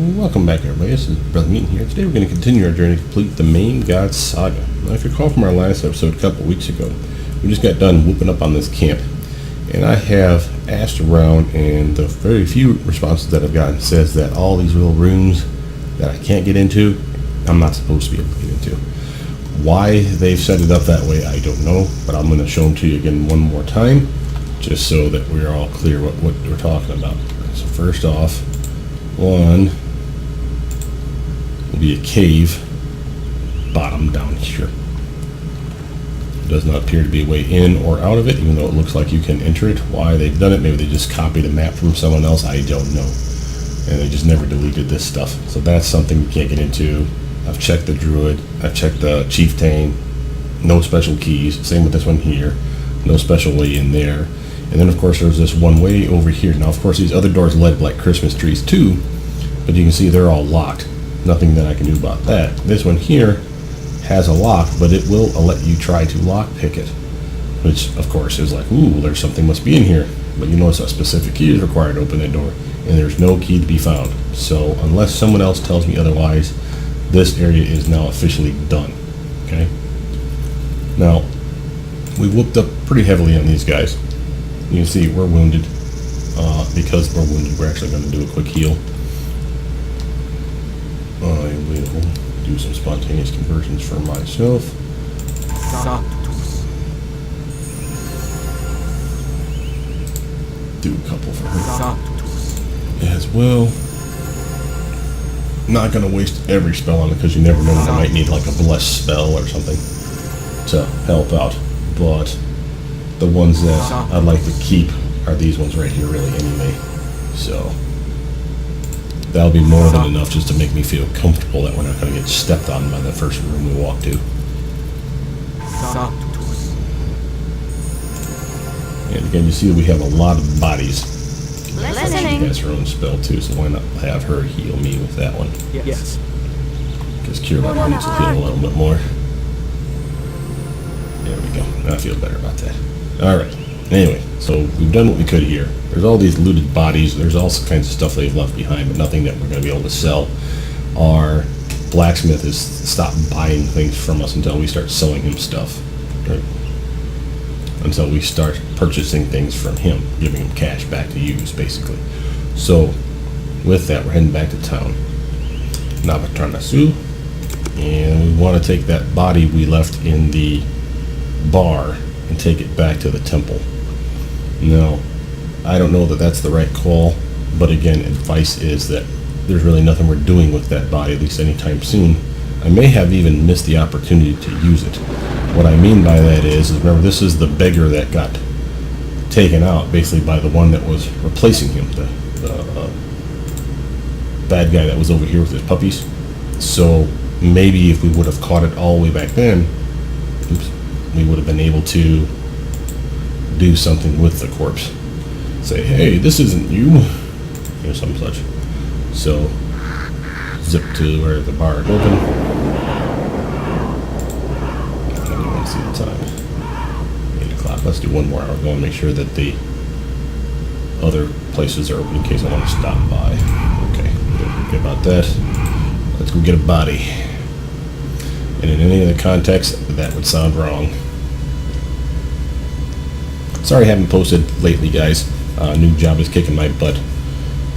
Welcome back, everybody. This is Brothermutant here. Today we're going to continue our journey to complete the Maimed Saga. Now, if you recall from our last episode a couple weeks ago, we just got done whooping up on this camp. And I have asked around, and the very few responses that I've gotten says that all these little rooms that I can't get into, I'm not supposed to be able to get into. Why they've set it up that way, I don't know, but I'm going to show them to you again one more time, just so that we're all clear what we're talking about. So first off, one will be a cave bottom down here. It does not appear to be a way in or out of it, even though it looks like you can enter it. Why they've done it, maybe they just copied a map from someone else, I don't know. And they just never deleted this stuff. So that's something you can't get into. I've checked the druid, I've checked the chieftain, no special keys. Same with this one here, no special way in there. And then of course there's this one way over here. Now of course these other doors lead like Christmas trees too, but you can see they're all locked. Nothing that I can do about that. This one here has a lock, but it will let you try to lock pick it, which of course is like, ooh, there's something must be in here. But you notice a specific key is required to open that door, and there's no key to be found. So unless someone else tells me otherwise, this area is now officially done. Okay. Now we whooped up pretty heavily on these guys. You can see we're wounded. Because we're wounded, we're actually going to do a quick heal. I will do some spontaneous conversions for myself. Do a couple for her as well. Not going to waste every spell on it because you never know when I might need like a bless spell or something to help out. But the ones that I'd like to keep are these ones right here really anyway. So that'll be more than enough just to make me feel comfortable that we're not going to get stepped on by the first room we walk to. And again, you see that we have a lot of bodies. She has her own spell too, so why not have her heal me with that one? Yes. Because Cure Light needs to heal a little bit more. There we go. I feel better about that. Alright. Anyway, so we've done what we could here. There's all these looted bodies. There's all kinds of stuff they've left behind, but nothing that we're going to be able to sell. Our blacksmith has stopped buying things from us until we start selling him stuff. Right? Until we start purchasing things from him, giving him cash back to use, basically. So, with that, we're heading back to town. Navatranasu. And we want to take that body we left in the bar and take it back to the temple. Now, I don't know that that's the right call, but again, advice is that there's really nothing we're doing with that body, at least anytime soon. I may have even missed the opportunity to use it. What I mean by that is remember, this is the beggar that got taken out, basically, by the one that was replacing him, the bad guy that was over here with his puppies. So maybe if we would have caught it all the way back then, we would have been able to do something with the corpse. Say, hey, this isn't you, or some such. So, zip to where the bar is open. I don't want to see the time. 8 o'clock. Let's do one more hour. Go and make sure that the other places are open in case I want to stop by. Okay, don't forget about that. Let's go get a body. And in any other context, that would sound wrong. Sorry I haven't posted lately, guys. New job is kicking my butt.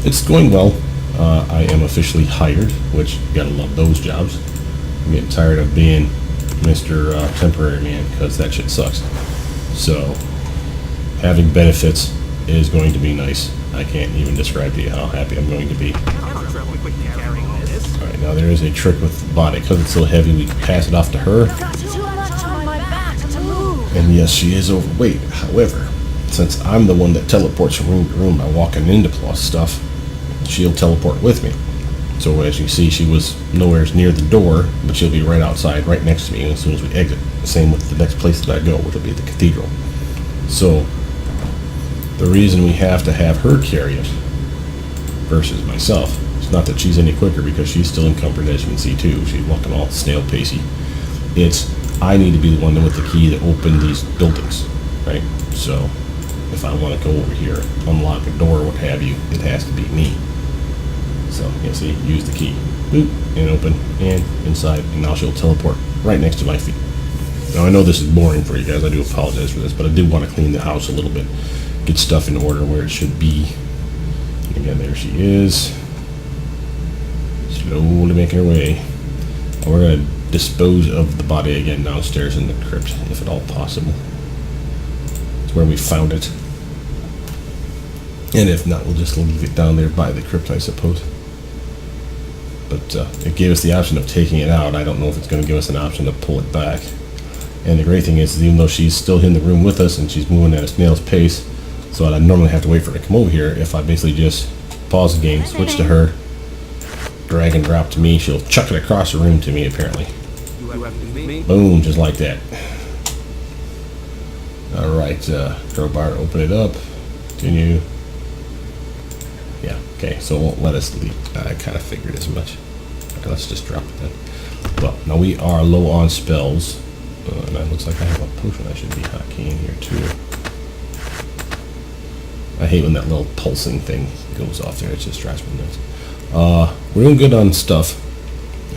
It's going well. I am officially hired, which you gotta love those jobs. I'm getting tired of being Mr. Temporary Man, because that shit sucks. So, having benefits is going to be nice. I can't even describe to you how happy I'm going to be. Alright, now there is a trick with the body. Because it's so heavy, we can pass it off to her. And yes, she is overweight. However, since I'm the one that teleports from room to room by walking into stuff, she'll teleport with me. So as you see, she was nowhere near the door, but she'll be right outside, right next to me as soon as we exit. Same with the next place that I go, which will be the cathedral. So the reason we have to have her carry it versus myself, it's not that she's any quicker because she's still encumbered, as you can see too. She's walking all snail pacey. It's I need to be the one with the key to open these buildings, right? So if I want to go over here, unlock a door, what have you, it has to be me. So, you see, use the key. Boop, and open, and inside, and now she'll teleport right next to my feet. Now, I know this is boring for you guys. I do apologize for this, but I did want to clean the house a little bit. Get stuff in order where it should be. Again, there she is. Slowly making her way. And we're going to dispose of the body again downstairs in the crypt, if at all possible. It's where we found it. And if not, we'll just leave it down there by the crypt, I suppose. But it gave us the option of taking it out. I don't know if it's going to give us an option to pull it back. And the great thing is, even though she's still in the room with us and she's moving at a snail's pace, so I'd normally have to wait for her to come over here, if I basically just pause the game, switch to her, drag and drop to me, she'll chuck it across the room to me, apparently. Boom, just like that. Alright, crowbar, open it up. Continue. Yeah, okay, so it won't let us leave. I kind of figured as much. Okay, let's just drop it then. Well, now we are low on spells. And it looks like I have a potion I should be hockeying in here too. I hate when that little pulsing thing goes off there. It just drives me nuts. We're doing good on stuff.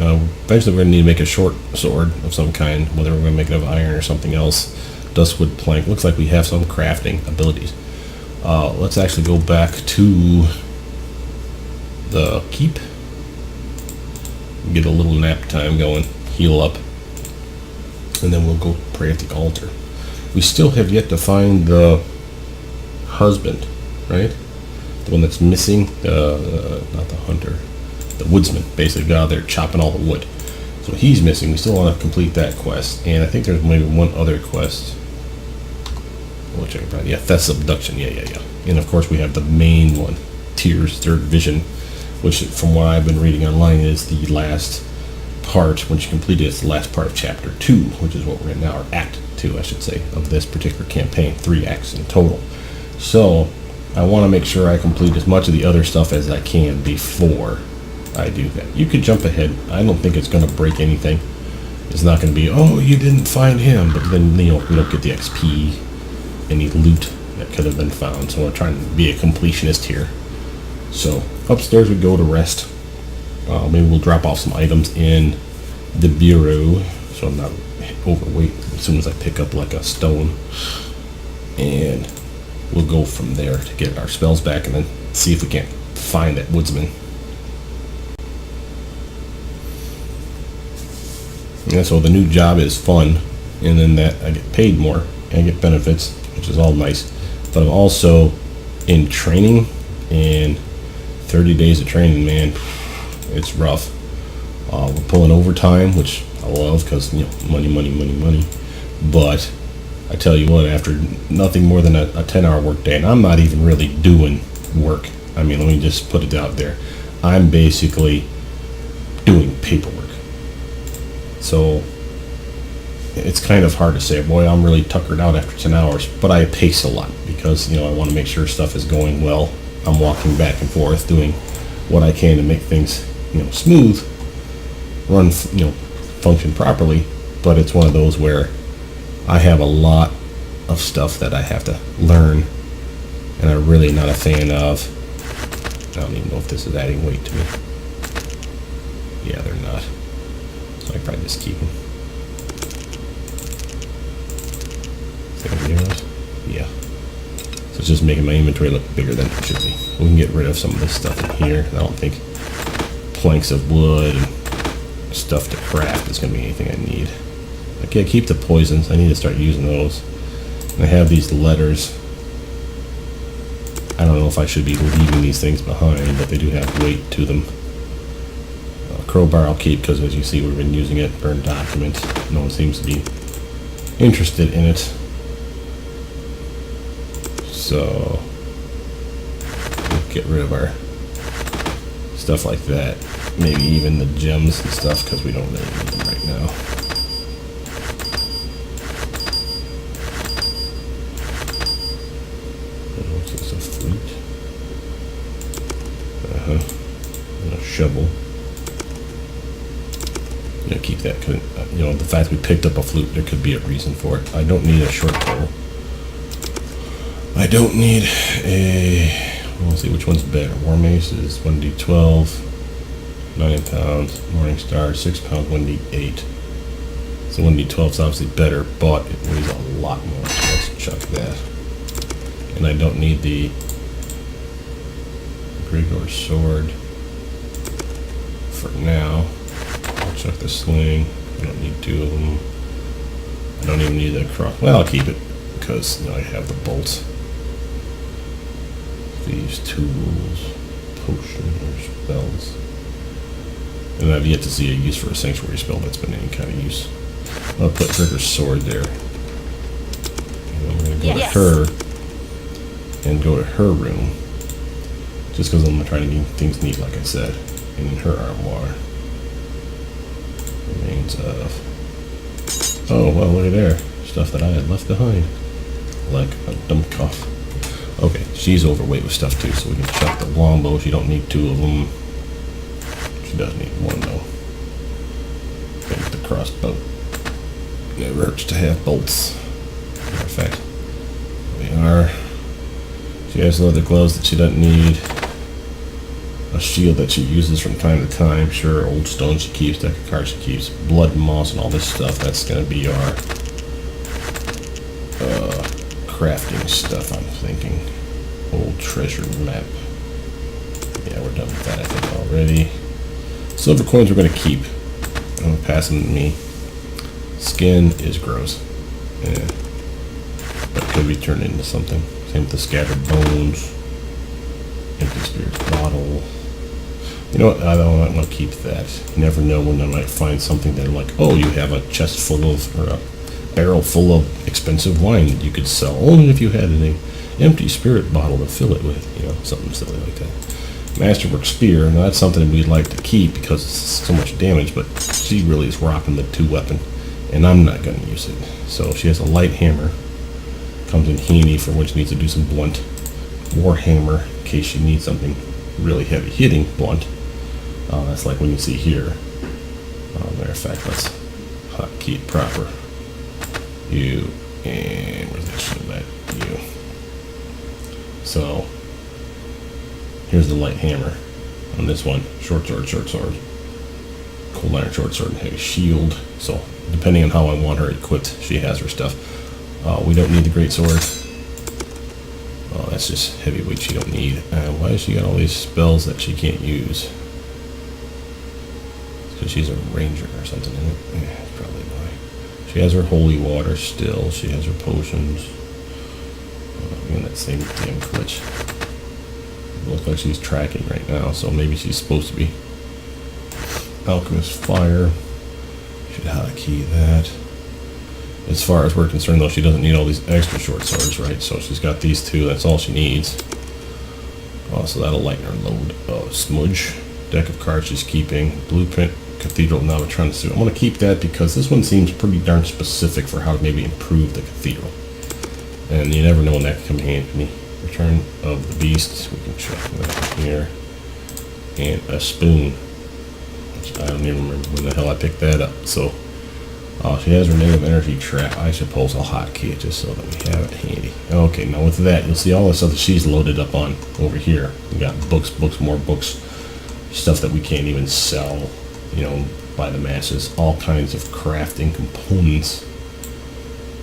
Eventually we're going to need to make a short sword of some kind, whether we're going to make it of iron or something else. Dustwood plank. Looks like we have some crafting abilities. Let's actually go back to the keep. Get a little nap time going. Heal up. And then we'll go pray at the altar. We still have yet to find the husband, right? The one that's missing, not the hunter, the woodsman, basically got out there chopping all the wood. So he's missing. We still want to complete that quest. And I think there's maybe one other quest. We'll check it out. Yeah, that's abduction. Yeah. And of course we have the main one, Tears, Third Vision, which from what I've been reading online is the last part. Once you complete it, it's the last part of chapter 2, which is what we're in now, or act 2 I should say, of this particular campaign. 3 acts in total. So I want to make sure I complete as much of the other stuff as I can before I do that. You could jump ahead. I don't think it's going to break anything. It's not going to be, oh, you didn't find him, but then we don't get the XP, any loot that could have been found. So we're trying to be a completionist here. So upstairs we go to rest. Maybe we'll drop off some items in the bureau so I'm not overweight as soon as I pick up like a stone. And we'll go from there to get our spells back and then see if we can't find that woodsman. Yeah, so the new job is fun, and then that I get paid more and I get benefits, which is all nice. But I'm also in training, and 30 days of training, man, it's rough. We're pulling overtime, which I love because, you know, money. But I tell you what, after nothing more than a 10-hour work day, and I'm not even really doing work. I mean, let me just put it out there. I'm basically doing paperwork. So it's kind of hard to say, boy, I'm really tuckered out after 10 hours, but I pace a lot because, you know, I want to make sure stuff is going well. I'm walking back and forth, doing what I can to make things, you know, smooth, run, you know, function properly. But it's one of those where I have a lot of stuff that I have to learn, and I'm really not a fan of. I don't even know if this is adding weight to me. Yeah, they're not. So I probably just keep them. Yeah. So it's just making my inventory look bigger than it should be. We can get rid of some of this stuff in here. I don't think planks of wood and stuff to craft is going to be anything I need. Okay, keep the poisons. I need to start using those. And I have these letters. I don't know if I should be leaving these things behind, but they do have weight to them. Crowbar I'll keep because, as you see, we've been using it. Burn document. No one seems to be interested in it. So we'll get rid of our stuff like that. Maybe even the gems and stuff because we don't really need them right now. What's this, a flute? And a shovel. You know, keep that. You know, the fact we picked up a flute, there could be a reason for it. I don't need a short bow. I don't need a We'll see which one's better. War Mace is 1d12, 9 pounds. Morning Star, 6 pounds, 1d8. So 1d12 is obviously better, but it weighs a lot more. So let's chuck that. And I don't need the Grigor sword for now. I'll chuck the sling. I don't need 2 of them. I don't even need the cross. Well, I'll keep it because I have the bolts. These tools, potions, or spells. And I've yet to see a use for a sanctuary spell that's been any kind of use. I'll put Grigor's sword there. And I'm going to go to her and go to her room. Just because I'm going to try to keep things neat, like I said. And in her armoire. Remains of... Oh, well, look at there. Stuff that I had left behind. Like a dumb cuff. Okay, she's overweight with stuff too, so we can chuck the longbow. She don't need 2 of them. She does need 1 though. Take the crossbow. Never hurts to have bolts. Matter of fact, they are. She has leather gloves that she doesn't need. A shield that she uses from time to time. Sure, old stone she keeps, deck of cards she keeps, blood and moss and all this stuff. That's going to be our crafting stuff, I'm thinking. Old treasure map. Yeah, we're done with that, I think, already. Silver coins we're going to keep. I'm going to pass them to me. Skin is gross. Yeah. But could be turned into something. Same with the scattered bones. Empty spirit bottle. You know what? I don't want to keep that. You never know when I might find something that, like, oh, you have a chest full of, or a barrel full of expensive wine that you could sell. Only if you had an empty spirit bottle to fill it with. You know, something silly like that. Masterwork spear. Now that's something we'd like to keep because it's so much damage, but she really is rocking the 2 weapon, and I'm not going to use it. So she has a light hammer. Comes in handy for when she needs to do some blunt. War hammer in case she needs something really heavy hitting blunt. That's like when you see here. Matter of fact, let's hotkey it proper. You, and where's that shit at? You. So here's the light hammer on this one. Short sword, cold iron short sword, and heavy shield. So depending on how I want her equipped, she has her stuff. We don't need the great sword. Oh, that's just heavyweight she don't need. Why has she got all these spells that she can't use? Because she's a ranger or something, isn't it? Yeah, that's probably why. She has her holy water still. She has her potions. And that same damn glitch. It looks like she's tracking right now, so maybe she's supposed to be. Alchemist fire. Should hotkey that. As far as we're concerned, though, she doesn't need all these extra short swords, right? So she's got these 2. That's all she needs. Oh, so that'll lighten her load. Smudge. Deck of cards she's keeping. Blueprint. Cathedral Novatron suit. I'm going to keep that because this one seems pretty darn specific for how to maybe improve the cathedral. And you never know when that can come in handy. Return of the Beast. We can check that here. And a spoon. Which I don't even remember when the hell I picked that up. So, she has her negative energy trap. I suppose I'll hotkey it just so that we have it handy. Okay, now with that, you'll see all the stuff that she's loaded up on over here. We got books, more books. Stuff that we can't even sell, you know, by the masses. All kinds of crafting components.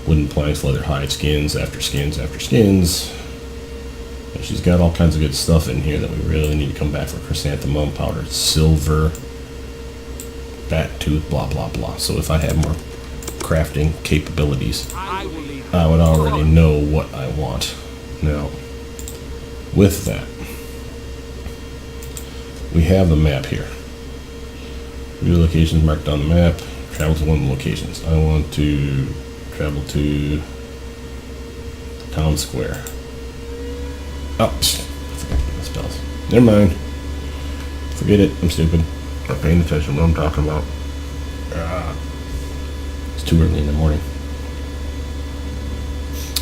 Wooden planks, leather hide, skins after skins after skins. And she's got all kinds of good stuff in here that we really need to come back for. Chrysanthemum powder, silver, bat tooth, blah blah blah. So if I had more crafting capabilities, I would already know what I want. Now, with that, we have the map here. View locations marked on the map. Travel to one of the locations. I want to travel to town square. Oh, I forgot the spells. Never mind. Forget it. I'm stupid. Not paying attention to what I'm talking about. It's too early in the morning.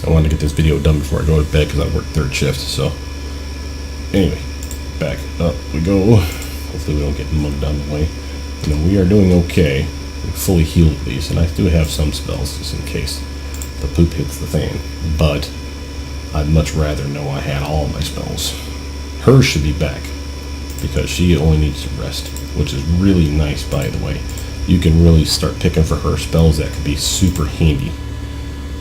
I wanted to get this video done before I go to bed because I work 3rd shift. So, anyway, back up we go. Hopefully we don't get mugged on the way. You know, we are doing okay. We're fully healed at least, and I do have some spells just in case the poop hits the fan. But I'd much rather know I had all my spells. hers should be back because she only needs to rest, which is really nice, by the way. You can really start picking for her spells that could be super handy.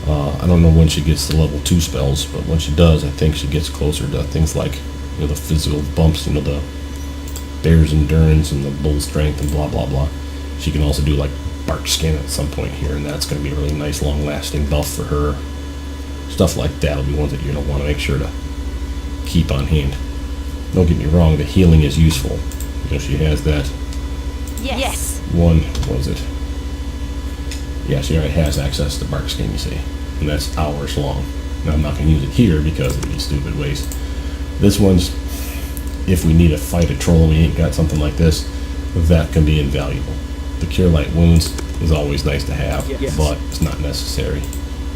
I don't know when she gets to level 2 spells, but when she does, I think she gets closer to things like, you know, the physical bumps, you know, the bear's endurance and the bull strength and blah blah blah. She can also do like bark skin at some point here, and that's going to be a really nice long-lasting buff for her. Stuff like that will be ones that you're going to want to make sure to keep on hand. Don't get me wrong, the healing is useful. You know, she has that. Yes. One, what was it? Yeah, she already has access to bark skin, you see, and that's hours long. Now I'm not going to use it here because it'd be stupid waste. This one's, if we need to fight a troll and we ain't got something like this, that can be invaluable. The Cure Light Wounds is always nice to have, Yes. but it's not necessary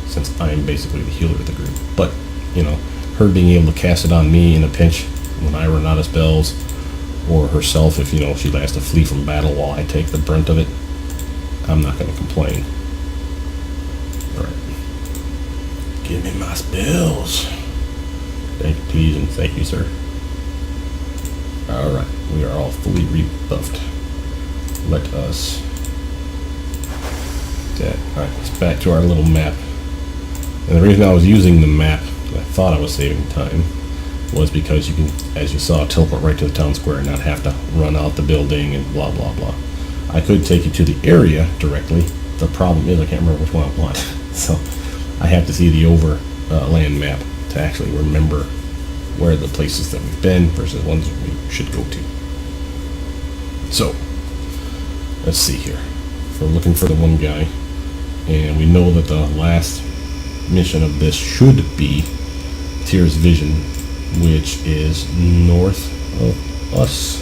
since I'm basically the healer of the group. But, you know, her being able to cast it on me in a pinch when I run out of spells, or herself if, you know, she has to flee from battle while I take the brunt of it, I'm not going to complain. Alright. Give me my spells. Thank you, please, and thank you, sir. Alright, we are all fully rebuffed. Let us... Alright, let's back to our little map. And the reason I was using the map, I thought I was saving time, was because you can, as you saw, teleport right to the town square and not have to run out the building and blah blah blah. I could take you to the area directly. The problem is I can't remember which one I want. So I have to see the overland map to actually remember where the places that we've been versus ones we should go to. So let's see here. We're looking for the one guy, and we know that the last mission of this should be Tyr's Vision, which is north of us,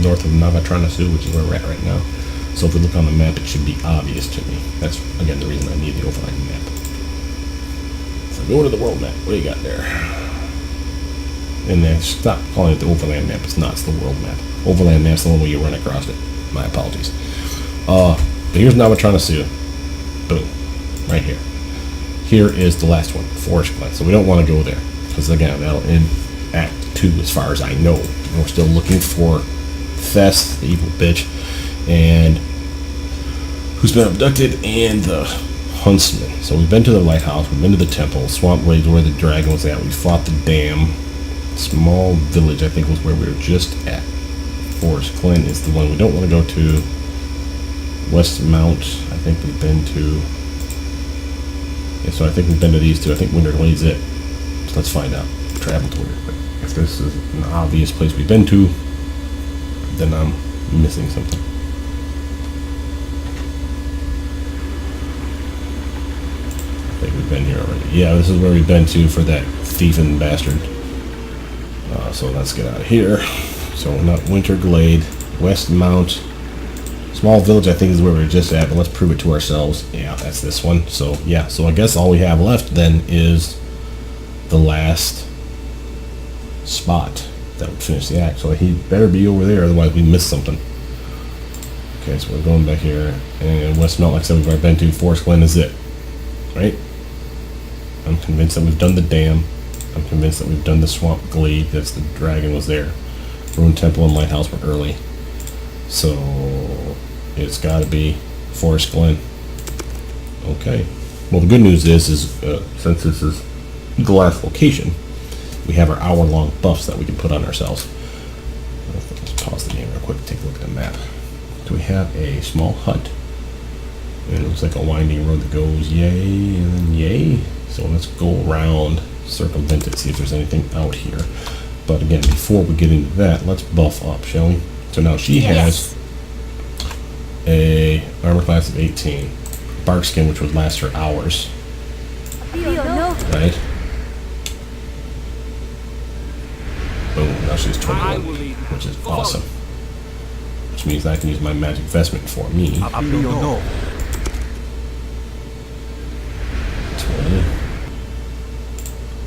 north of Navatranasu, which is where we're at right now. So if we look on the map, it should be obvious to me. That's, again, the reason I need the overland map. So go to the world map. What do you got there? And then stop calling it the overland map. It's not. It's the world map. Overland map's the one where you run across it. My apologies. But here's Navatranasu. Boom. Right here. Here is the last one, Forest Glen. So we don't want to go there, because again, that'll end Act 2 as far as I know. And we're still looking for Fest, the evil bitch, and who's been abducted, and the Huntsman. So we've been to the lighthouse, we've been to the temple, Swamp Blades where the dragon was at, we fought the dam, Small Village I think was where we were just at. Forest Glen is the one we don't want to go to. Westmount, I think we've been to. Yeah, so I think we've been to these two. I think Winterglade's it. So let's find out. Travel to it. But if this is an obvious place we've been to, then I'm missing something. I think we've been here already. Yeah, this is where we've been to for that thieving bastard. So let's get out of here. So not Winterglade, Westmount. Small Village I think is where we were just at, but let's prove it to ourselves. Yeah, that's this one. So yeah, so I guess all we have left then is the last spot that would finish the act. So he better be over there, otherwise we missed something. Okay, so we're going back here, and Westmount, like I said, we've already been to. Forest Glen is it, right? I'm convinced that we've done the dam. I'm convinced that we've done the Swamp Glade. That's the dragon was there. Ruined Temple and Lighthouse were early. So it's got to be Forest Glen. Okay. Well, the good news is since this is the last location, we have our hour-long buffs that we can put on ourselves. Let's pause the game real quick and take a look at the map. So we have a small hut. And it looks like a winding road that goes yay and then yay. So let's go around, circumvent it, see if there's anything out here. But again, before we get into that, let's buff up, shall we? So now she has a armor class of 18, bark skin, which would last her hours. Right? Boom, now she's 21, which is awesome. Which means I can use my magic vestment for me. 20.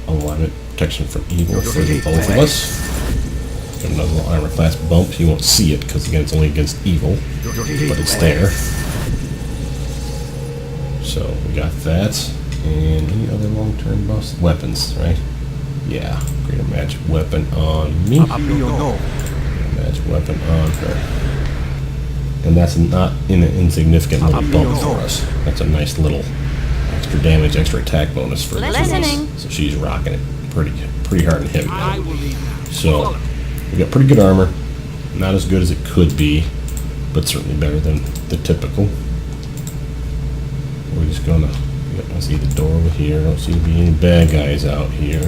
Alignment, protection from evil for the both of us. Got another little armor class bump. You won't see it because again it's only against evil, but it's there. So we got that, and any other long-term buffs? Weapons, right? Yeah, greater magic weapon on me. Magic weapon on her. And that's not an insignificant little bump for us. That's a nice little extra damage, extra attack bonus for the Listening. So she's rocking it pretty hard and heavy now. So we got pretty good armor. Not as good as it could be, but certainly better than the typical. We're just gonna, I see the door over here. I don't see any bad guys out here.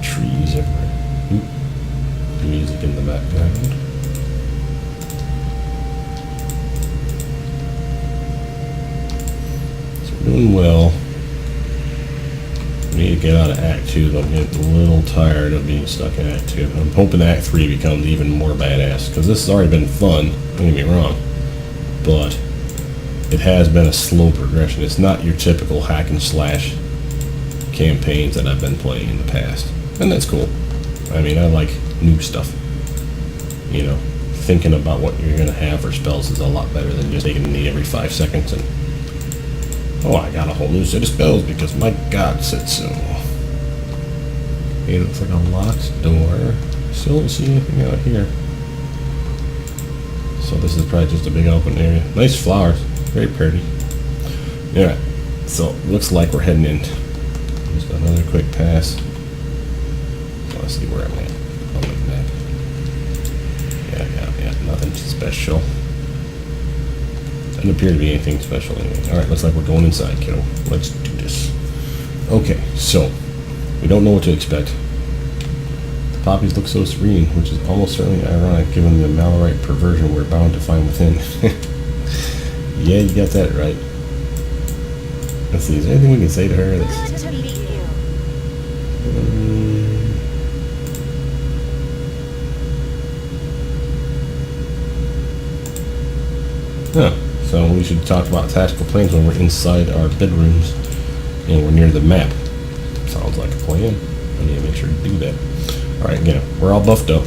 Trees everywhere. Oop. Music in the background. So we're doing well. We need to get out of Act 2, though. I'm getting a little tired of being stuck in Act 2. I'm hoping Act 3 becomes even more badass, because this has already been fun, don't get me wrong, but it has been a slow progression. It's not your typical hack and slash campaigns that I've been playing in the past, and that's cool. I mean, I like new stuff. You know, thinking about what you're going to have for spells is a lot better than just taking a knee every 5 seconds and, oh, I got a whole new set of spells because my god said so. It looks like a locked door. Still don't see anything out here. So this is probably just a big open area. Nice flowers. Very pretty. Alright, so looks like we're heading in. Just another quick pass. So let's see where I'm at on the map. Yeah, nothing special. Doesn't appear to be anything special anyway. Alright, looks like we're going inside, kiddo. Let's do this. Okay, so we don't know what to expect. The poppies look so serene, which is almost certainly ironic given the Malorite perversion we're bound to find within. Yeah, you got that right. Let's see, is there anything we can say to her that's... Huh. So we should talk about tactical plans when we're inside our bedrooms and we're near the map. Sounds like a plan. I need to make sure to do that. Alright, you know, we're all buffed up.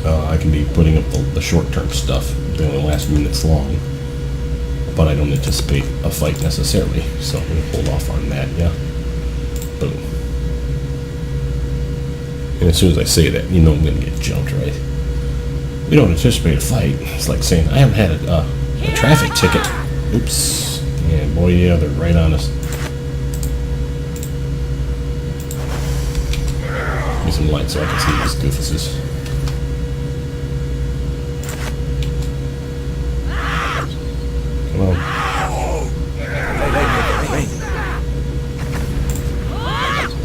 I can be putting up the short-term stuff. They only last minutes long. But I don't anticipate a fight necessarily, so I'm going to hold off on that, yeah. Boom. And as soon as I say that, you know I'm going to get jumped, right? We don't anticipate a fight. It's like saying, I haven't had a traffic ticket. Oops. Yeah, boy, yeah, they're right on us. Give me some light so I can see these goofuses. Come on.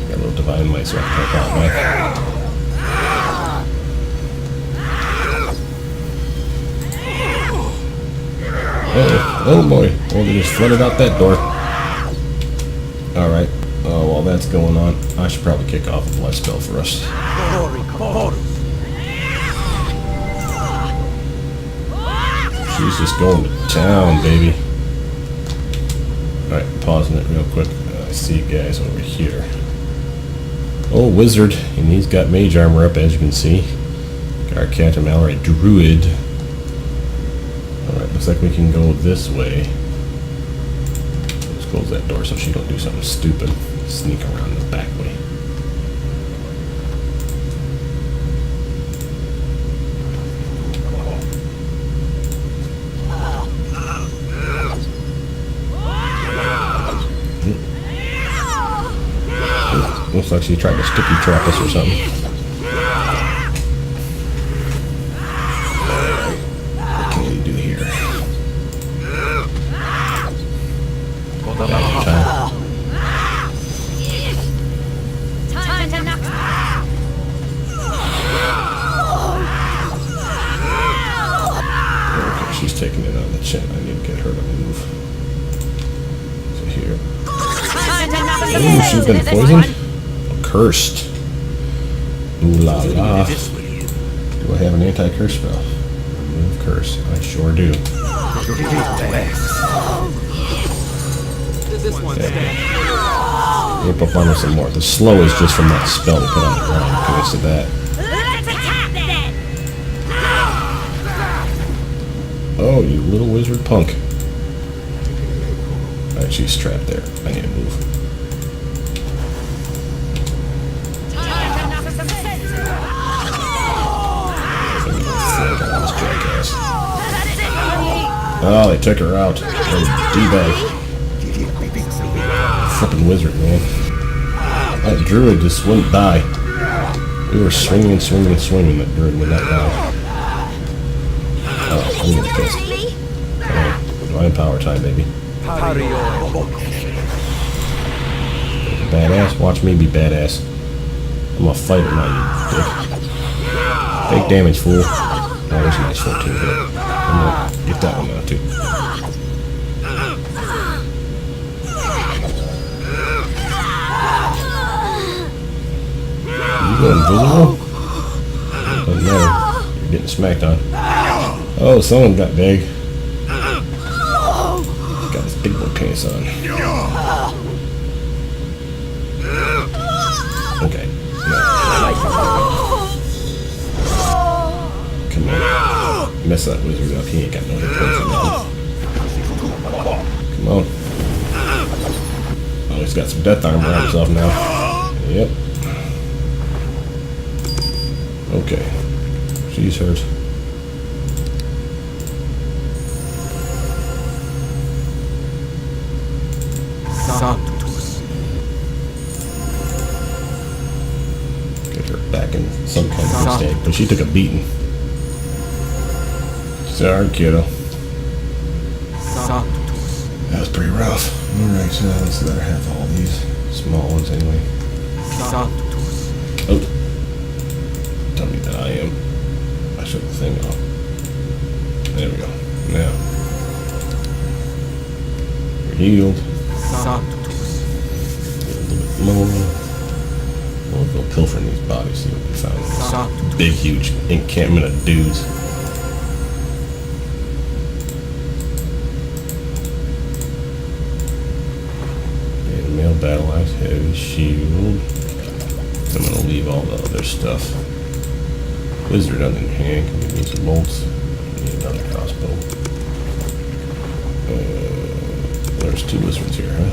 Got a little divine light so I can help out, man. Oh boy. Oh, they just flooded out that door. Alright. Oh, while that's going on, I should probably kick off a bless spell for us. She's just going to town, baby. Alright, pausing it real quick. I see you guys over here. Oh, wizard. And he's got mage armor up, as you can see. Got our Captain Mallory druid. Alright, looks like we can go this way. Let's close that door so she don't do something stupid. Sneak around the back way. Looks like she tried to sticky trap us or something. What can you do here? Time to knock. Okay, she's taking it on the chin. I need to get her to move. So here. Ooh, she's been poisoned? Cursed. Ooh la la. Do I have an anti-curse spell? Remove curse. I sure do. Okay. Amp up on her some more. The slow is just from that spell we put on the ground. Okay, so that. Let's attack then. Oh, you little wizard punk. Alright, she's trapped there. I need to move. Oh, they took her out. D-bag. Flippin' wizard, man. That druid just wouldn't die. We were swinging and swinging and swinging. That druid would not die. Oh, I'm gonna kiss. Divine power time, baby. Badass. Watch me be badass. I'm a fighter now, you dick. Take damage, fool. Oh, there's a nice 14 hit. I'm gonna get that one now, too. You go invisible? Doesn't matter. You're getting smacked on. Oh, someone got big. Got his big boy pants on. Okay. No. Come on. Mess that wizard up. He ain't got no hit points on that. Come on. Oh, he's got some death armor on himself now. Yep. Okay. She's hurt. Get her back in some kind of mistake, but she took a beating. Sorry, kiddo. That was pretty rough. Alright, so let's let her have all these small ones anyway. Oh. Tell me that I am. I shut the thing off. There we go. Now. You're healed. Get a little bit more. We'll go pilfering these bodies, see what we found. Big, huge encampment of dudes. And male battle axe, heavy shield. I'm gonna leave all the other stuff. Wizard on in hand. Can we need some bolts? Need another crossbow. There's two wizards here, huh?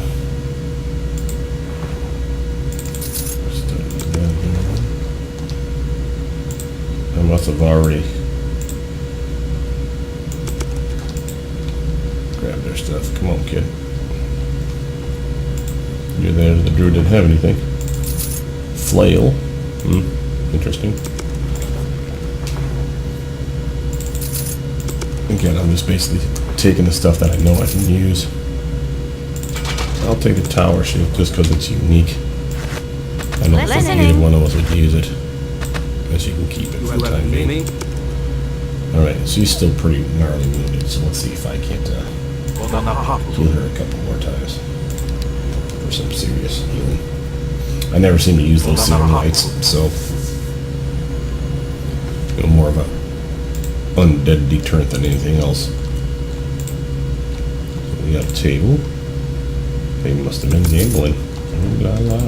I must have already grabbed their stuff. Come on, kid. You're there. The druid didn't have anything. Flail. Interesting. Again, I'm just basically taking the stuff that I know I can use. I'll take the tower shield just because it's unique. I don't think either one of us would use it. Unless you can keep it for the time being. Alright, she's still pretty gnarly wounded, so let's see if I can't heal her a couple more times. For some serious healing. I never seem to use those serum lights, so you know, more of a undead deterrent than anything else. So we got a table. They must have been gambling. Oh, la la.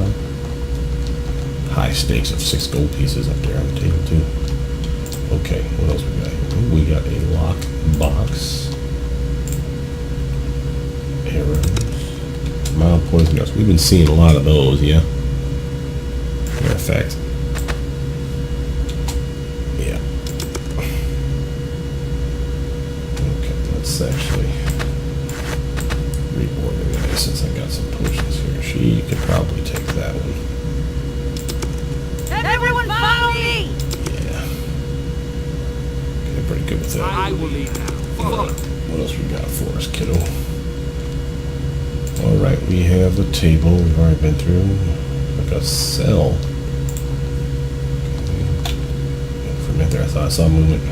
High stakes of 6 gold pieces up there on the table too. Okay, what else we got here? Oh, we got a lock box. Arrows. Mild poison darts. We've been seeing a lot of those, yeah. Matter of fact. Yeah. Okay, let's actually reorganize since I got some potions here. She could probably take that one. Everyone follow me! Yeah. Okay, pretty good with that. I will leave now. What else we got for us, kiddo? Alright, we have the table we've already been through. Like a cell. Okay. For a minute there I thought I saw movement.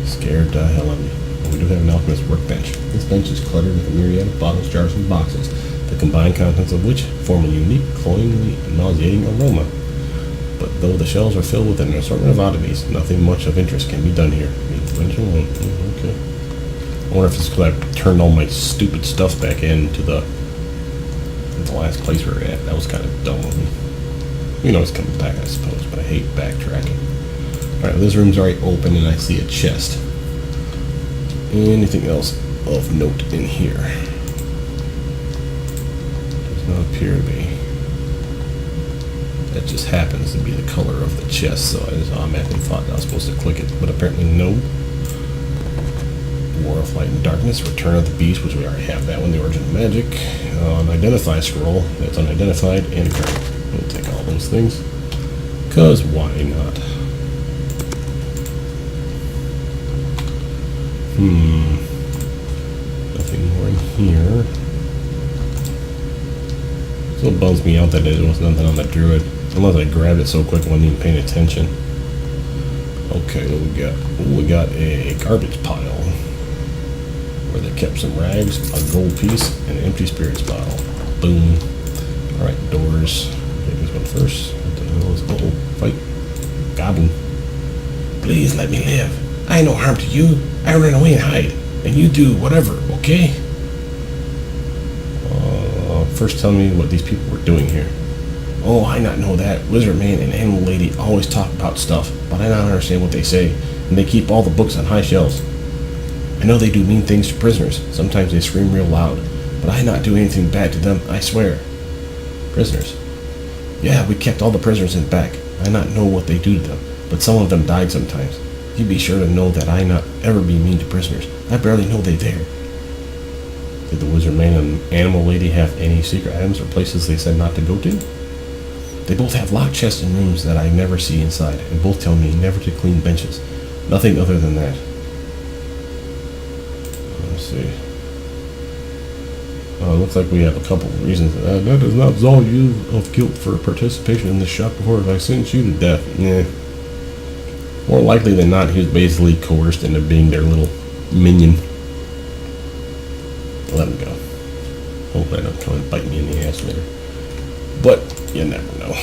Scared the hell out of me. We do have an alchemist workbench. This bench is cluttered with a myriad of bottles, jars, and boxes, the combined contents of which form a unique, cloyingly nauseating aroma. But though the shelves are filled with an assortment of oddities, nothing much of interest can be done here. Okay. I wonder if it's because I turned all my stupid stuff back into the last place we were at. That was kind of dumb of me. You know it's coming back, I suppose, but I hate backtracking. Alright, well, this room's already open and I see a chest. Anything else of note in here? Does not appear to be. That just happens to be the color of the chest, so I just automatically thought I was supposed to click it, but apparently no. War of Light and Darkness, Return of the Beast, which we already have that one, the Origin of Magic, an Identify Scroll, that's unidentified, and a card. We'll take all those things, because why not? Nothing more in here. So it bums me out that there was nothing on the Druid, unless I grabbed it so quick I wasn't even paying attention. Okay, what we got? Ooh, we got a garbage pile where they kept some rags, a gold piece, and an empty spirits bottle. Boom. Alright, doors. Take this one first. What the hell is... Uh-oh, fight. Goblin. Please let me live. I ain't no harm to you. I run away and hide. And you do whatever, okay? First tell me what these people were doing here. Oh, I not know that. Wizard man and animal lady always talk about stuff, but I don't understand what they say, and they keep all the books on high shelves. I know they do mean things to prisoners. Sometimes they scream real loud, but I not do anything bad to them, I swear. Prisoners? Yeah, we kept all the prisoners in back. I not know what they do to them, but some of them died sometimes. You be sure to know that I not ever be mean to prisoners. I barely know they there. Did the wizard man and animal lady have any secret items or places they said not to go to? They both have locked chests in rooms that I never see inside, and both tell me never to clean benches. Nothing other than that. Let's see. Looks like we have a couple of reasons. That does not absolve you of guilt for participation in this shop before if I sentence you to death. Nah. More likely than not, he was basically coerced into being their little minion. Let him go. Hopefully I don't come and bite me in the ass later. But you never know.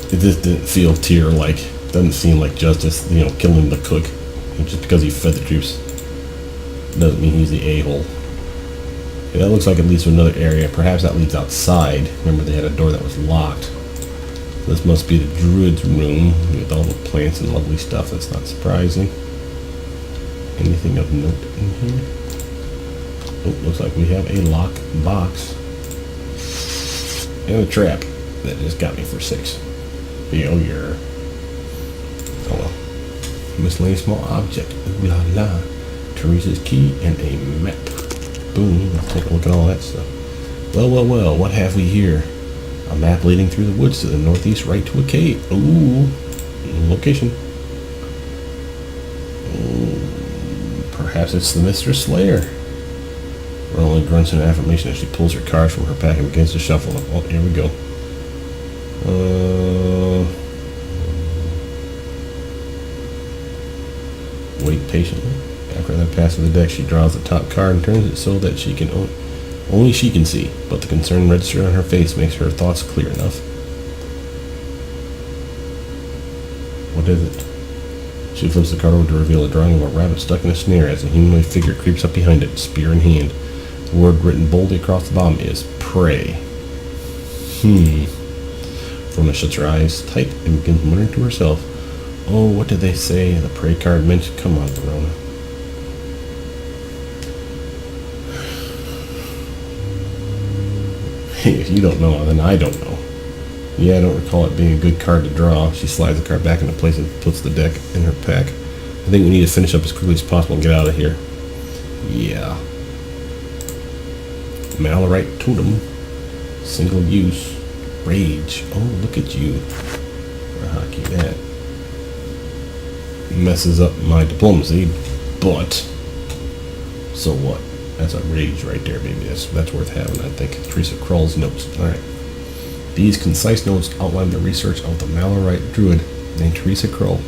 It just didn't feel tier-like. Doesn't seem like justice, you know, killing the cook. Just because he fed the troops doesn't mean he's the a-hole. Okay, that looks like it leads to another area. Perhaps that leads outside. Remember they had a door that was locked. This must be the druid's room with all the plants and lovely stuff. That's not surprising. Anything of note in here? Oh, looks like we have a lock box. And a trap that just got me for 6. Oh, yeah. Oh well. Miscellaneous small object. Ooh la la. Teresa's key and a map. Boom. Let's take a look at all that stuff. Well, well, well. What have we here? A map leading through the woods to the northeast, right to a cave. Ooh. Location. Ooh. Perhaps it's the Mistress Slayer. Roland grunts an affirmation as she pulls her cards from her pack and begins to shuffle them. Oh, here we go. Wait patiently. After that pass of the deck, she draws the top card and turns it so that she can only she can see, but the concern registered on her face makes her thoughts clear enough. What is it? She flips the card over to reveal a drawing of a rabbit stuck in a snare as a humanoid figure creeps up behind it, spear in hand. The word written boldly across the bottom is prey. Verona shuts her eyes tight and begins muttering to herself. Oh, what did they say? The prey card meant. Come on, Verona. If you don't know, then I don't know. Yeah, I don't recall it being a good card to draw. She slides the card back into place and puts the deck in her pack. I think we need to finish up as quickly as possible and get out of here. Yeah. Malorite Totem. Single use. Rage. Oh, look at you. Hockey that. Messes up my diplomacy, but so what? That's a rage right there, baby. That's worth having, I think. Teresa Kroll's notes. Alright. These concise notes outline the research of the Malorite druid named Teresa Kroll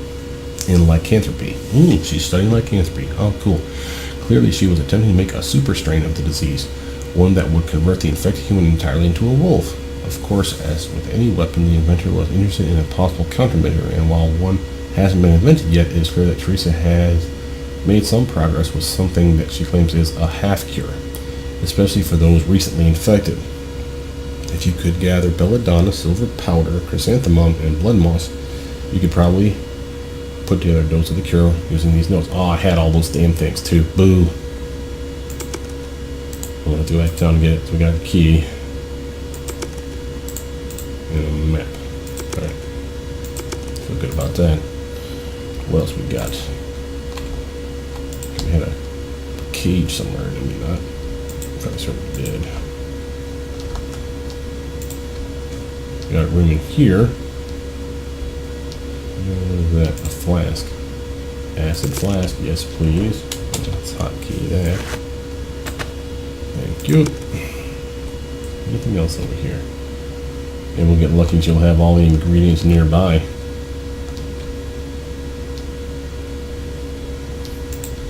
in lycanthropy. She's studying lycanthropy. Oh, cool. Clearly she was attempting to make a super strain of the disease, one that would convert the infected human entirely into a wolf. Of course, as with any weapon, the inventor was interested in a possible countermeasure, and while one hasn't been invented yet, it is clear that Teresa has made some progress with something that she claims is a half-cure, especially for those recently infected. If you could gather belladonna, silver powder, chrysanthemum, and blood moss, you could probably put together a dose of the cure using these notes. Oh, I had all those damn things too. Boo. We'll have to go back down and get it. So we got a key. And a map. Alright. Feel good about that. What else we got? cage somewhere, did we not? Probably certainly did. Got a room in here. What is that? A flask. Acid flask, yes please. Let's hotkey that. Thank you. Anything else over here? And we'll get lucky and she'll have all the ingredients nearby.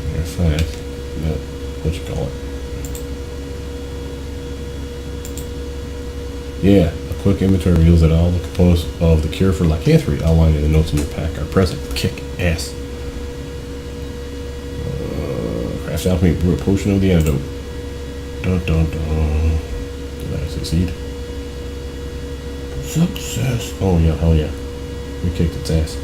Matter of fact, what you call it? Yeah, a quick inventory reveals that all the components of the cure for lycanthropy outlined in the notes in your pack are present. Kick ass. Craft alchemy, brew a potion of the antidote. Dun dun dun. Did I succeed? Success. Oh yeah, hell yeah. We kicked its ass.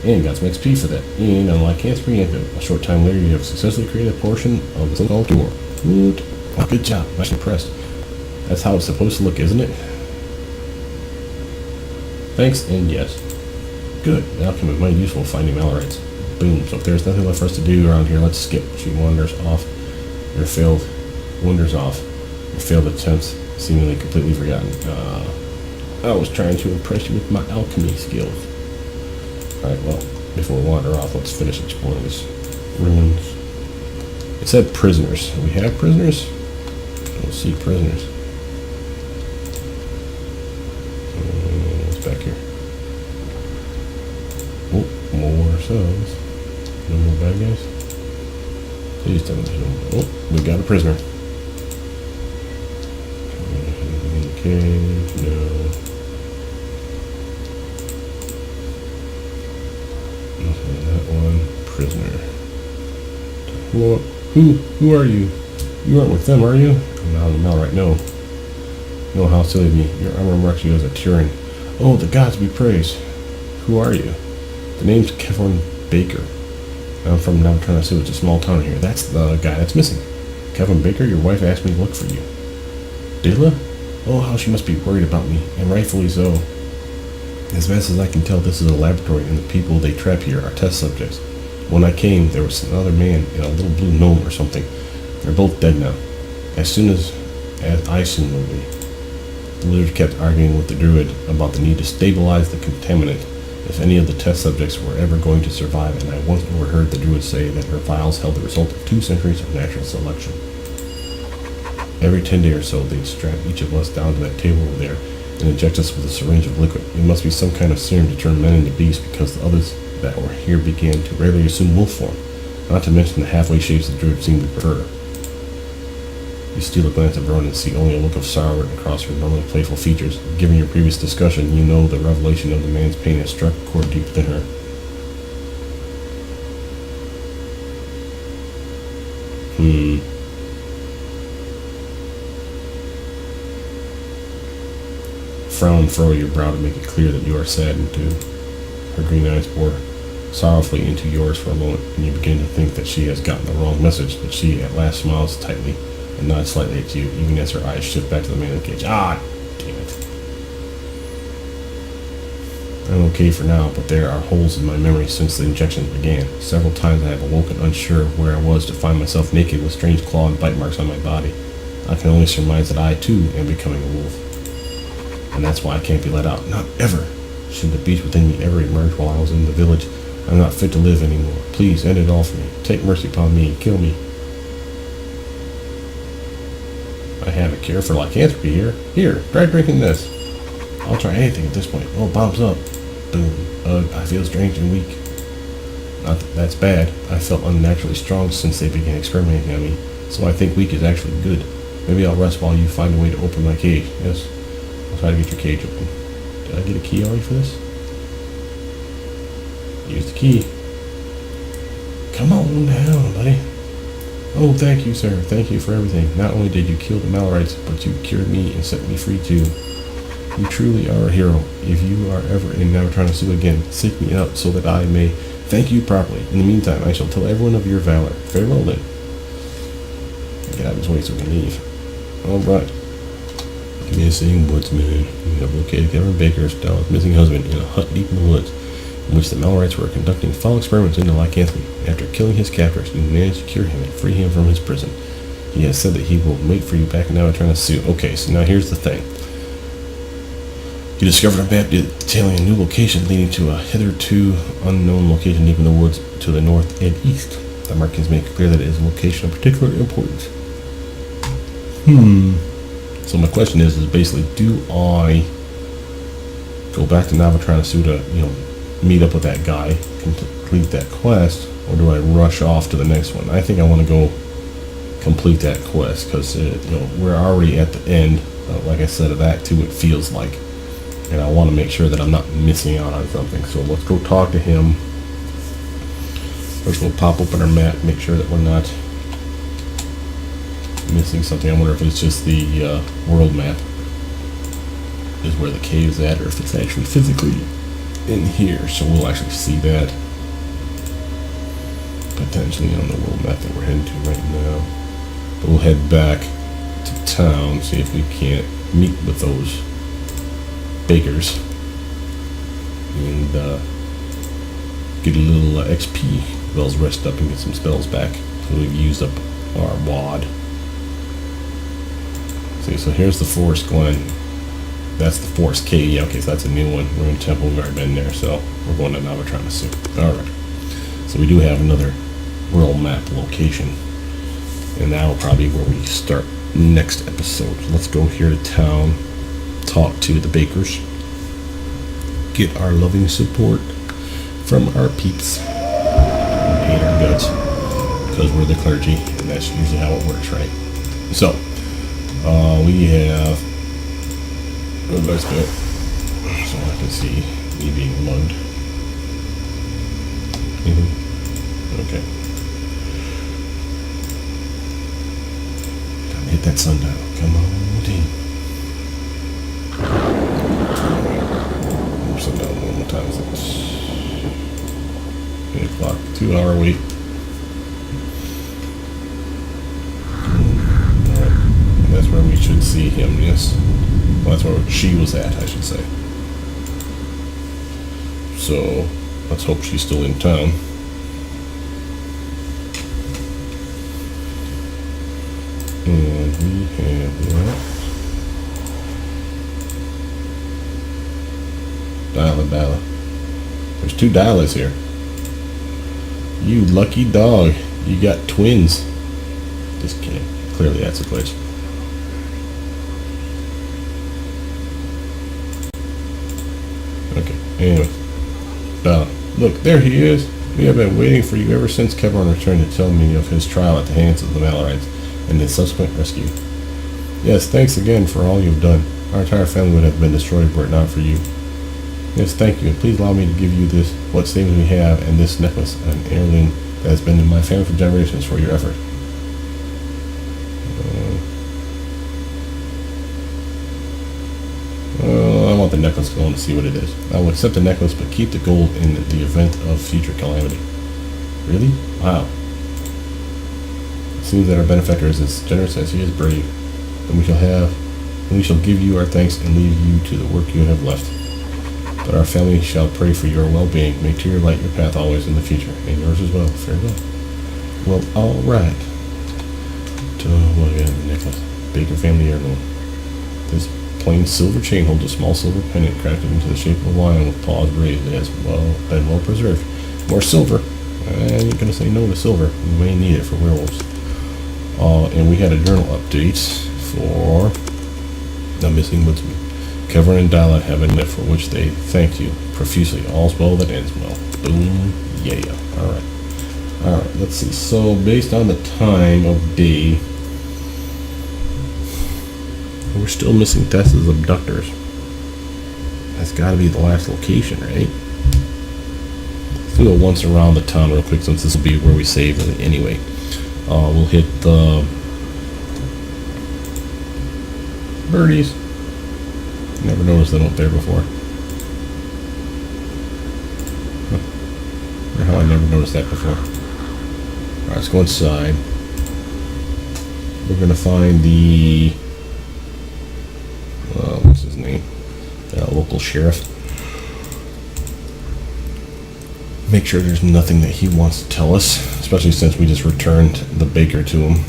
And got some XP for that. And unlike lycanthropy antidote, a short time later you have successfully created a portion of the so-called cure. Good. Oh, good job. I'm actually impressed. That's how it's supposed to look, isn't it? Thanks and yes. Good. The alchemy might be useful finding malorites. Boom. So if there's nothing left for us to do around here, let's skip. She wanders off. Your failed attempts seemingly completely forgotten. I was trying to impress you with my alchemy skills. Alright, well, before we wander off, let's finish exploring this ruins. It said prisoners. Do we have prisoners? I don't see prisoners. What's back here? Oh, more cells. No more bad guys? Please tell me there's no more. Oh, we got a prisoner. Anything in the cage? No. Nothing in that one. Prisoner. Who are you? You aren't with them, are you? I'm not on the Malrite, no. No, how silly of me. Your armor marks you as a Turin. Oh, the gods be praised. Who are you? The name's Kevin Baker. I'm from Neverwinter Nights. It's a small town here. That's the guy that's missing. Kevin Baker, your wife asked me to look for you. Dilla? Oh, how she must be worried about me, and rightfully so. As best as I can tell, this is a laboratory, and the people they trap here are test subjects. When I came, there was another man and a little blue gnome or something. They're both dead now. As I soon will be. The lizard kept arguing with the druid about the need to stabilize the contaminant if any of the test subjects were ever going to survive, and I once overheard the druid say that her vials held the result of 2 centuries of natural selection. Every 10 days or so, they'd strap each of us down to that table over there and inject us with a syringe of liquid. It must be some kind of serum to turn men into beasts, because the others that were here began to rarely assume wolf form, not to mention the halfway shapes the druid seemed to prefer. You steal a glance at Vernon and see only a look of sorrow written across her normally playful features. Given your previous discussion, you know the revelation of the man's pain has struck a chord deep within her. Frown and furrow your brow to make it clear that you are saddened too. Her green eyes bore sorrowfully into yours for a moment, and you begin to think that she has gotten the wrong message, but she at last smiles tightly and nods slightly at you, even as her eyes shift back to the man in the cage. Ah, damn it. I'm okay for now, but there are holes in my memory since the injections began. Several times I have awoken unsure where I was to find myself naked with strange claw and bite marks on my body. I can only surmise that I, too, am becoming a wolf. And that's why I can't be let out. Not ever. Should the beast within me ever emerge while I was in the village, I'm not fit to live anymore. Please, end it all for me. Take mercy upon me and kill me. I have a cure for lycanthropy here. Here, try drinking this. I'll try anything at this point. Oh, bombs up. Boom. Ugh, I feel strange and weak. Not that that's bad. I felt unnaturally strong since they began experimenting on me, so I think weak is actually good. Maybe I'll rest while you find a way to open my cage. Yes, I'll try to get your cage open. Did I get a key already for this? Use the key. Come on down, buddy. Oh, thank you, sir. Thank you for everything. Not only did you kill the Malorites, but you cured me and set me free, too. You truly are a hero. If you are ever in Neverwinter Nights again, seek me out so that I may thank you properly. In the meantime, I shall tell everyone of your valor. Farewell, then. Get out of his way so we can leave. All right. Missing woodsman. You have located Kevin Baker's missing husband in a hut deep in the woods. in which the Malorites were conducting foul experiments into lycanthropy. After killing his captors, you managed to cure him and free him from his prison. He has said that he will wait for you back in Neverwinter Nights. Okay, so now here's the thing. You discovered a map detailing a new location leading to a hitherto unknown location deep in the woods to the north and east. The markings make it clear that it is a location of particular importance. So my question is basically, do I go back to Neverwinter Nights to, meet up with that guy, complete that quest, or do I rush off to the next one? I think I want to go complete that quest, because we're already at the end, like I said, of Act 2, it feels like. And I want to make sure that I'm not missing out on something. So let's go talk to him. First we'll pop open our map, make sure that we're not missing something. I wonder if it's just the world map is where the cave's at, or if it's actually physically in here. So we'll actually see that potentially on the world map that we're heading to right now. But we'll head back to town, see if we can't meet with those bakers and get a little XP. Wells rest up and get some spells back. So we've used up our wad. See, so here's the Forest Glen. That's the Forest Cave. Yeah, okay, so that's a new one. We're in Temple. We've already been there, so we're going to Neverwinter Nights. Alright. So we do have another world map location. And that will probably be where we start next episode. So let's go here to town, talk to the bakers, get our loving support from our peeps, and hate our guts, because we're the clergy, and that's usually how it works, right? So, we have, let's go, so I can see me being mugged. Okay. Time to hit that sundial. Come on, team. Sundial one more time. 8 o'clock. 2 hour wait. Alright. And that's where we should see him, yes. Well, that's where she was at, I should say. So, let's hope she's still in town. And we have that. Dial. There's 2 dialers here. You lucky dog. You got twins. Just kidding. Clearly that's a glitch. Okay, anyway. Look, there he is. We have been waiting for you ever since Kevin returned to tell me of his trial at the hands of the Malorites and his subsequent rescue. Yes, thanks again for all you've done. Our entire family would have been destroyed were it not for you. Yes, thank you. Please allow me to give you this, what savings we have, and this necklace, an heirloom that has been in my family for generations, for your effort. I want the necklace going to see what it is. I will accept the necklace, but keep the gold in the event of future calamity. Really? Wow. It seems that our benefactor is as generous as he is brave. Then we shall give you our thanks and leave you to the work you have left. But our family shall pray for your well-being. May to your light your path always in the future, and yours as well. Farewell. Well, all right. What do we have? The necklace. Baker family heirloom. This plain silver chain holds a small silver pendant crafted into the shape of a lion with paws raised. It has been well preserved. More silver. I ain't gonna say no to silver. We may need it for werewolves. And we had a journal update for the missing woodsman. Kevin and Dala have a net for which they thanked you profusely. All's well that ends well. Boom. Yeah. Alright. Alright, let's see. So, based on the time of day, we're still missing Tessa's abductors. That's gotta be the last location, right? Let's do it once around the town real quick, since this will be where we save anyway. We'll hit the birdies. Never noticed them up there before. Huh. Wonder how I never noticed that before. Alright, let's go inside. We're gonna find the what's his name? The local sheriff. Make sure there's nothing that he wants to tell us, especially since we just returned the baker to him.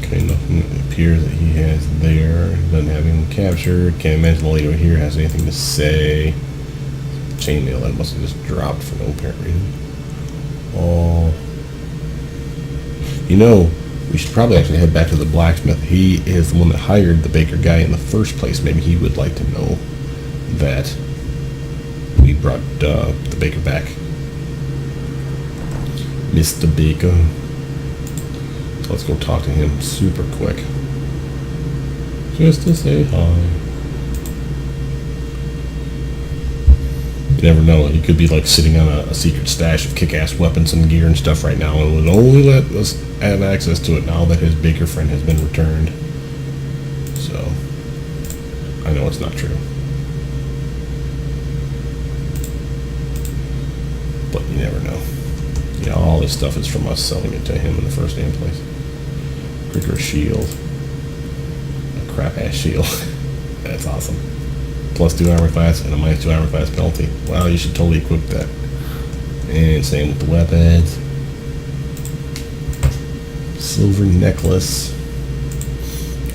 Okay, nothing appears that he has there. Doesn't have him captured. Can't imagine the lady over here has anything to say. Chainmail, that must have just dropped for no apparent reason. Oh. You know, we should probably actually head back to the blacksmith. He is the one that hired the baker guy in the first place. Maybe he would like to know that we brought the baker back. Mr. Baker. Let's go talk to him super quick. Just to say hi. You never know. He could be like sitting on a secret stash of kick-ass weapons and gear and stuff right now, and would only let us have access to it now that his baker friend has been returned. So, I know it's not true. But you never know. Yeah, all this stuff is from us selling it to him in the first damn place. Quicker shield. A crap-ass shield. That's awesome. Plus 2 armor class and a minus 2 armor class penalty. Wow, you should totally equip that. And same with the weapons. Silver necklace.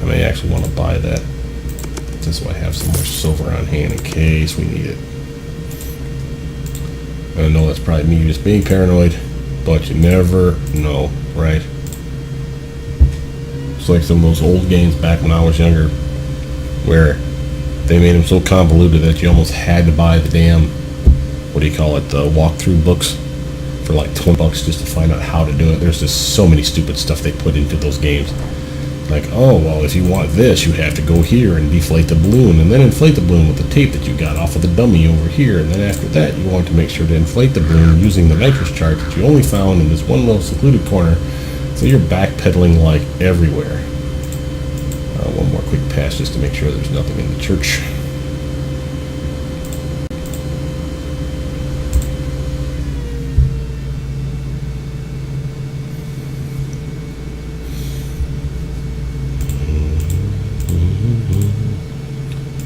I may actually want to buy that, just so I have some more silver on hand in case we need it. I know that's probably me just being paranoid, but you never know, right? It's like some of those old games back when I was younger, where they made them so convoluted that you almost had to buy the damn, what do you call it, the walkthrough books for like $20 just to find out how to do it. There's just so many stupid stuff they put into those games. Like, oh, well, if you want this, you have to go here and deflate the balloon, and then inflate the balloon with the tape that you got off of the dummy over here, and then after that, you want to make sure to inflate the balloon using the nitrous chart that you only found in this one little secluded corner, so you're backpedaling like everywhere. One more quick pass just to make sure there's nothing in the church.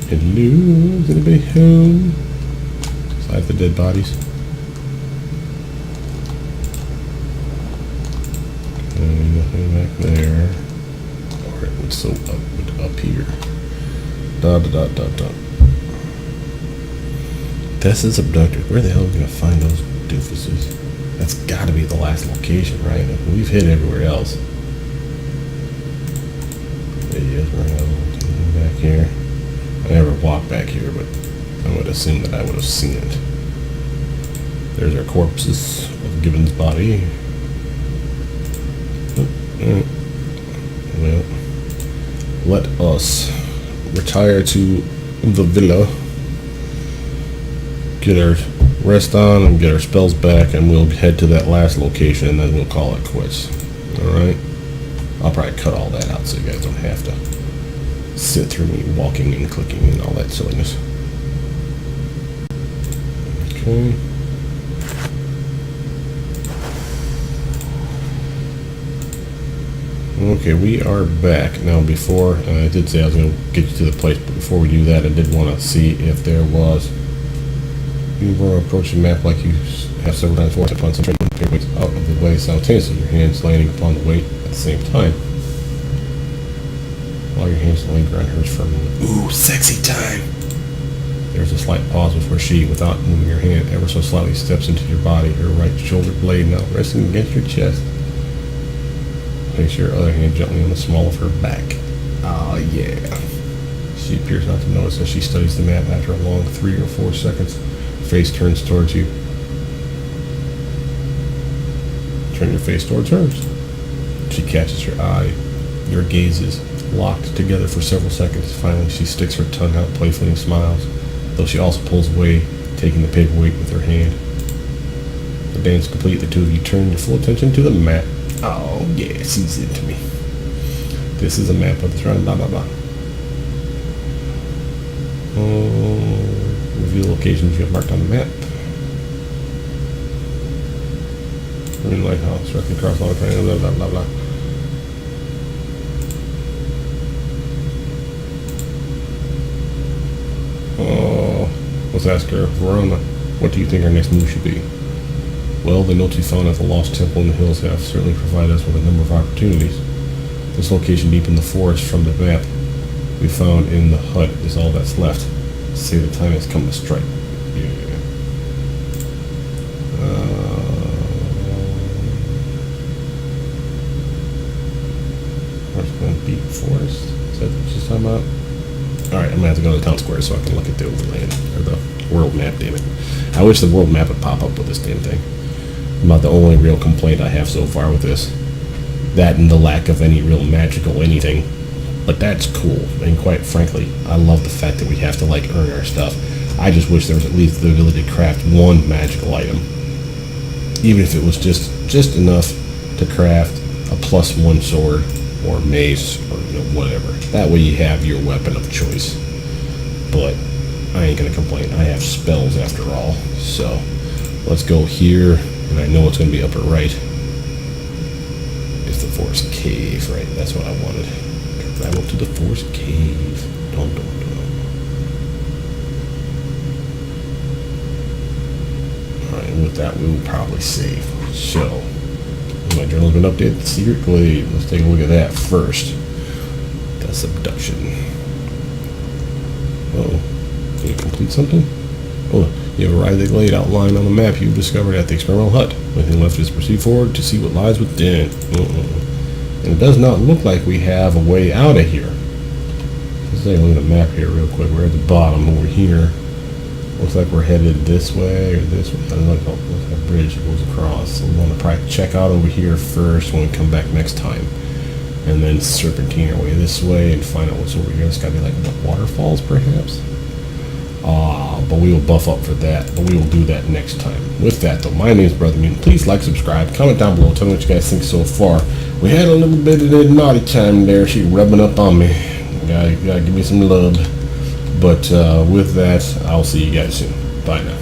Hello, is anybody home? Besides the dead bodies. Okay, nothing back there. Or it would so up here. Dot. Tessa's abducted. Where the hell are we gonna find those doofuses? That's gotta be the last location, right? We've hit everywhere else. There he is, back here. I never walked back here, but I would assume that I would have seen it. There's our corpses of Gibbon's body. Well, let us retire to the villa, get our rest on, and get our spells back, and we'll head to that last location, and then we'll call it quits. Alright? I'll probably cut all that out so you guys don't have to sit through me walking and clicking and all that silliness. Okay. Okay, we are back. Now before, I did say I was going to get you to the place, but before we do that, I did want to see if there was, you were approaching the map like you have several times before, upon some your weights out of the way simultaneously, your hands landing upon the weight at the same time. While your hands linger on hers for a moment. Ooh, sexy time! There's a slight pause before she, without moving her hand ever so slightly, steps into your body, her right shoulder blade now resting against your chest. Place your other hand gently on the small of her back. Ah, yeah. She appears not to notice as she studies the map after a long 3 or 4 seconds. Her face turns towards you. Turn your face towards hers. She catches your eye. Your gazes locked together for several seconds. Finally, she sticks her tongue out playfully and smiles, though she also pulls away, taking the paperweight with her hand. The dance complete, the two of you turn your full attention to the map. Oh, yeah, she's into me. This is a map of the surrounding blah, blah, blah. Reveal locations you have marked on the map. Green lighthouse, directly across long triangle, blah, blah, blah, blah. Oh, Massacre of Verona. What do you think our next move should be? Well, the notes we found at the Lost Temple in the hills have certainly provided us with a number of opportunities. This location deep in the forest from the map we found in the hut is all that's left. Say the time has come to strike. Yeah. Deep forest? Is that what she's talking about? Alright, I'm gonna have to go to the town square so I can look at the overland, or the world map, damn it. I wish the world map would pop up with this damn thing. About the only real complaint I have so far with this. That and the lack of any real magical anything. But that's cool, and quite frankly, I love the fact that we have to, like, earn our stuff. I just wish there was at least the ability to craft one magical item. Even if it was just enough to craft a +1 sword, or mace, or whatever. That way you have your weapon of choice. But I ain't gonna complain. I have spells after all. So let's go here, and I know it's gonna be upper right. It's the forest cave, right? That's what I wanted. Travel to the forest cave. Dun, dun, dun. Alright, and with that we will probably save. So my journal's been updated. Secret Glade. Let's take a look at that first. That's abduction. Oh, did you complete something? Oh, you have arrived at the glade outlined on the map you've discovered at the experimental hut. The only thing left is to proceed forward to see what lies within. And it does not look like we have a way out of here. Let's take a look at the map here real quick. We're at the bottom over here. Looks like we're headed this way or this way. I don't know, that bridge goes across. So we want to probably check out over here first when we come back next time. And then serpentine our way this way and find out what's over here. It's got to be like waterfalls, perhaps? But we will buff up for that. But we will do that next time. With that, though, my name is Brothermutant. Please like, subscribe, comment down below. Tell me what you guys think so far. We had a little bit of that naughty time there. She rubbing up on me. Gotta give me some love. But with that, I'll see you guys soon. Bye now.